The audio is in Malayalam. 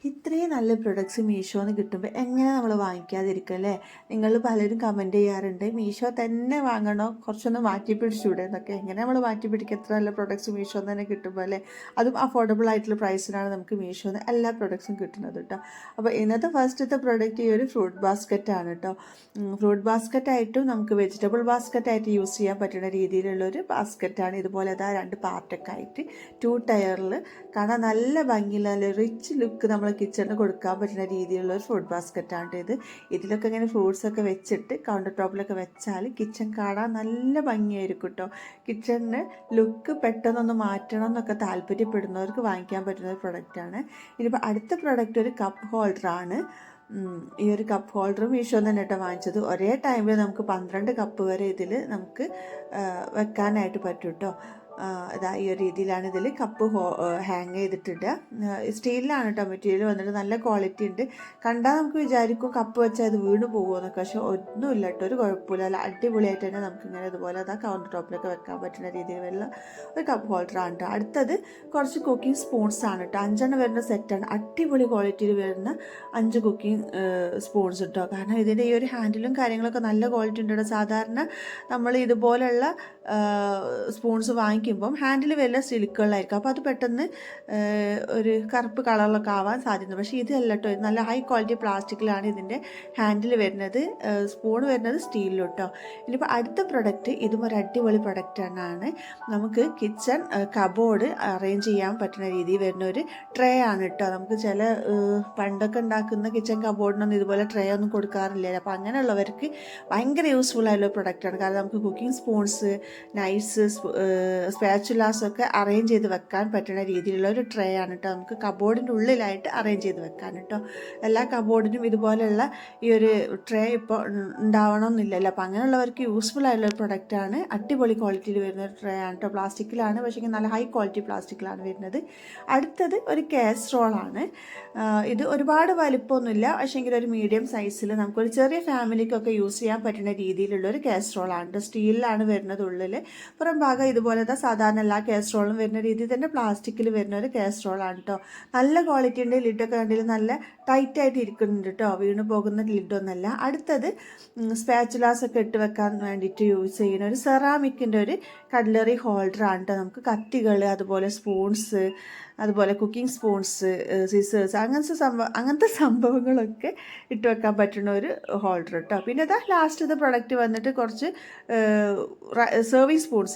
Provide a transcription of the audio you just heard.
ഇത്രയും നല്ല പ്രൊഡക്ട്സ് മീഷോന്ന് കിട്ടുമ്പോൾ എങ്ങനെ നമ്മൾ വാങ്ങിക്കാതിരിക്കും അല്ലേ? നിങ്ങൾ പലരും കമൻറ്റ് ചെയ്യാറുണ്ട്, മീഷോ തന്നെ വാങ്ങണോ, കുറച്ചൊന്ന് മാറ്റി പിടിച്ചൂടെ എന്നൊക്കെ. എങ്ങനെ നമ്മൾ മാറ്റി പിടിക്കുക? എത്ര നല്ല പ്രൊഡക്ട്സ് മീഷോന്ന് തന്നെ കിട്ടുമ്പോൾ അല്ലേ? അതും അഫോർഡബിൾ ആയിട്ടുള്ള പ്രൈസിനാണ് നമുക്ക് മീഷോന്ന് എല്ലാ പ്രൊഡക്ട്സും കിട്ടുന്നത് കേട്ടോ. അപ്പോൾ ഇന്നത്തെ ഫസ്റ്റത്തെ പ്രൊഡക്റ്റ് ഈ ഒരു ഫ്രൂട്ട് ബാസ്ക്കറ്റാണ് കേട്ടോ. ഫ്രൂട്ട് ബാസ്ക്കറ്റായിട്ടും നമുക്ക് വെജിറ്റബിൾ ബാസ്ക്കറ്റായിട്ട് യൂസ് ചെയ്യാൻ പറ്റുന്ന രീതിയിലുള്ളൊരു ബാസ്ക്കറ്റാണ്. ഇതുപോലെ അതാ 2 പാർട്ടൊക്കെ ആയിട്ട് 2 ടയറിൽ കാണാൻ നല്ല ഭംഗിയുള്ള നല്ല റിച്ച് ലുക്ക് നമ്മൾ കിച്ചണിൽ കൊടുക്കാൻ പറ്റുന്ന രീതിയിലുള്ള ഒരു ഫ്രൂട്ട് ബാസ്ക്കറ്റാണ് ഇത്. ഇതിലൊക്കെ ഇങ്ങനെ ഫ്രൂട്ട്സൊക്കെ വെച്ചിട്ട് കൗണ്ടർ ടോപ്പിലൊക്കെ വെച്ചാൽ കിച്ചൺ കാണാൻ നല്ല ഭംഗിയായിരിക്കും കേട്ടോ. കിച്ചണിന് ലുക്ക് പെട്ടെന്നൊന്ന് മാറ്റണം എന്നൊക്കെ താല്പര്യപ്പെടുന്നവർക്ക് വാങ്ങിക്കാൻ പറ്റുന്ന ഒരു പ്രൊഡക്റ്റാണ്. ഇനിയിപ്പോൾ അടുത്ത പ്രൊഡക്റ്റ് ഒരു കപ്പ് ഹോൾഡറാണ്. ഈ ഒരു കപ്പ് ഹോൾഡർ മീഷോ തന്നെ കേട്ടോ വാങ്ങിച്ചത്. ഒരേ ടൈമിൽ നമുക്ക് 12 കപ്പ് വരെ ഇതിൽ നമുക്ക് വെക്കാനായിട്ട് പറ്റും കേട്ടോ. ഇതാ ഈ ഒരു രീതിയിലാണ് ഇതിൽ കപ്പ് ഹാങ് ചെയ്തിട്ടുണ്ട്. സ്റ്റീലിലാണ് കേട്ടോ മെറ്റീരിയൽ വന്നിട്ട്, നല്ല ക്വാളിറ്റി ഉണ്ട്. കണ്ടാൽ നമുക്ക് വിചാരിക്കും കപ്പ് വെച്ചാൽ അത് വീണ് പോകുമെന്നൊക്കെ, പക്ഷെ ഒന്നുമില്ല കേട്ടോ, ഒരു കുഴപ്പമില്ല. നല്ല അടിപൊളിയായിട്ട് തന്നെ നമുക്കിങ്ങനെ ഇതുപോലെ അതാ കൗണ്ടർ ടോപ്പിലൊക്കെ വെക്കാൻ പറ്റുന്ന രീതിയിലുള്ള ഒരു കപ്പ് ഹോൾഡറാണ് കേട്ടോ. അടുത്തത് കുറച്ച് കുക്കിംഗ് സ്പൂൺസ് ആണ് കേട്ടോ. 5 വരുന്ന സെറ്റാണ്. അടിപൊളി ക്വാളിറ്റിയിൽ വരുന്ന 5 കുക്കിംഗ് സ്പൂൺസ് കേട്ടോ. കാരണം ഇതിൻ്റെ ഈ ഒരു ഹാൻഡിലും കാര്യങ്ങളൊക്കെ നല്ല ക്വാളിറ്റി ഉണ്ട് കേട്ടോ. സാധാരണ നമ്മൾ ഇതുപോലുള്ള സ്പൂൺസ് വാങ്ങിക്കുമ്പം ഹാൻഡിൽ വല്ല സിലിക്കുകളായിരിക്കും, അപ്പോൾ അത് പെട്ടെന്ന് ഒരു കറുപ്പ് കളറിലൊക്കെ ആവാൻ സാധ്യത. പക്ഷേ ഇതല്ല കേട്ടോ, നല്ല ഹൈ ക്വാളിറ്റി പ്ലാസ്റ്റിക്കിലാണ് ഇതിൻ്റെ ഹാൻഡിൽ വരുന്നത്. സ്പൂൺ വരുന്നത് സ്റ്റീലിലും കേട്ടോ. ഇനിയിപ്പോൾ അടുത്ത പ്രൊഡക്റ്റ്, ഇതും ഒരു അടിപൊളി പ്രൊഡക്റ്റാണ്. നമുക്ക് കിച്ചൺ കബോർഡ് അറേഞ്ച് ചെയ്യാൻ പറ്റുന്ന രീതിയിൽ വരുന്ന ഒരു ട്രേ ആണ് കേട്ടോ. നമുക്ക് ചില പണ്ടൊക്കെ ഉണ്ടാക്കുന്ന കിച്ചൺ കബോർഡിനൊന്നും ഇതുപോലെ ട്രേ ഒന്നും കൊടുക്കാറില്ല. അപ്പോൾ അങ്ങനെയുള്ളവർക്ക് ഭയങ്കര യൂസ്ഫുൾ ആയിട്ടുള്ള പ്രൊഡക്റ്റാണ്. കാരണം നമുക്ക് കുക്കിംഗ് സ്പൂൺസ്, നൈഫ്സ്, സ്പാച്ചുലാസൊക്കെ അറേഞ്ച് ചെയ്ത് വെക്കാൻ പറ്റുന്ന രീതിയിലുള്ള ഒരു ട്രേ ആണ് കേട്ടോ. നമുക്ക് കബോർഡിൻ്റെ ഉള്ളിലായിട്ട് അറേഞ്ച് ചെയ്ത് വെക്കാൻ കേട്ടോ. എല്ലാ കബോർഡിനും ഇതുപോലെയുള്ള ഈ ഒരു ട്രേ ഇപ്പോൾ ഉണ്ടാവണമെന്നില്ലല്ലോ. അപ്പോൾ അങ്ങനെയുള്ളവർക്ക് യൂസ്ഫുൾ ആയിട്ടുള്ള ഒരു പ്രൊഡക്റ്റാണ്. അടിപൊളി ക്വാളിറ്റിയിൽ വരുന്ന ഒരു ട്രേ ആണ് കേട്ടോ. പ്ലാസ്റ്റിക്കിലാണ്, പക്ഷേ നല്ല ഹൈ ക്വാളിറ്റി പ്ലാസ്റ്റിക്കിലാണ് വരുന്നത്. അടുത്തത് ഒരു കാസറോളാണ്. ഇത് ഒരുപാട് വലിപ്പമൊന്നുമില്ല, പക്ഷേങ്കിൽ ഒരു മീഡിയം സൈസിൽ നമുക്കൊരു ചെറിയ ഫാമിലിക്കൊക്കെ യൂസ് ചെയ്യാൻ പറ്റുന്ന രീതിയിലുള്ള ഒരു കാസറോളാണ് കേട്ടോ. സ്റ്റീലിലാണ് വരുന്നത് ഉള്ളിൽ. പുറം ഭാഗം ഇതുപോലത്തെ സാധാരണ എല്ലാ കാസറോളും വരുന്ന രീതിയിൽ തന്നെ പ്ലാസ്റ്റിക്കിൽ വരുന്ന ഒരു കാസറോളാണ് കേട്ടോ. നല്ല ക്വാളിറ്റി ഉണ്ട്. ലിഡൊക്കെ കണ്ടിൽ നല്ല ടൈറ്റായിട്ട് ഇരിക്കുന്നുണ്ട് കേട്ടോ, വീണ് പോകുന്ന ലിഡൊന്നല്ല. അടുത്തത് സ്പാച്ചുലാസ് ഒക്കെ ഇട്ട് വെക്കാൻ വേണ്ടിയിട്ട് യൂസ് ചെയ്യുന്ന ഒരു സെറാമിക്കിൻ്റെ ഒരു കട്ട്ലറി ഹോൾഡറാണ് കേട്ടോ. നമുക്ക് കത്തികൾ, അതുപോലെ സ്പൂൺസ്, അതുപോലെ കുക്കിംഗ് സ്പൂൺസ്, സിസേഴ്സ്, അങ്ങനത്തെ സംഭവങ്ങളൊക്കെ ഇട്ട് വെക്കാൻ പറ്റുന്ന ഒരു ഹോൾഡർ കേട്ടോ. പിന്നെ ഇതാ ലാസ്റ്റത്തെ പ്രൊഡക്റ്റ് വന്നിട്ട് കുറച്ച് സെർവിങ് സ്പൂൺസ്.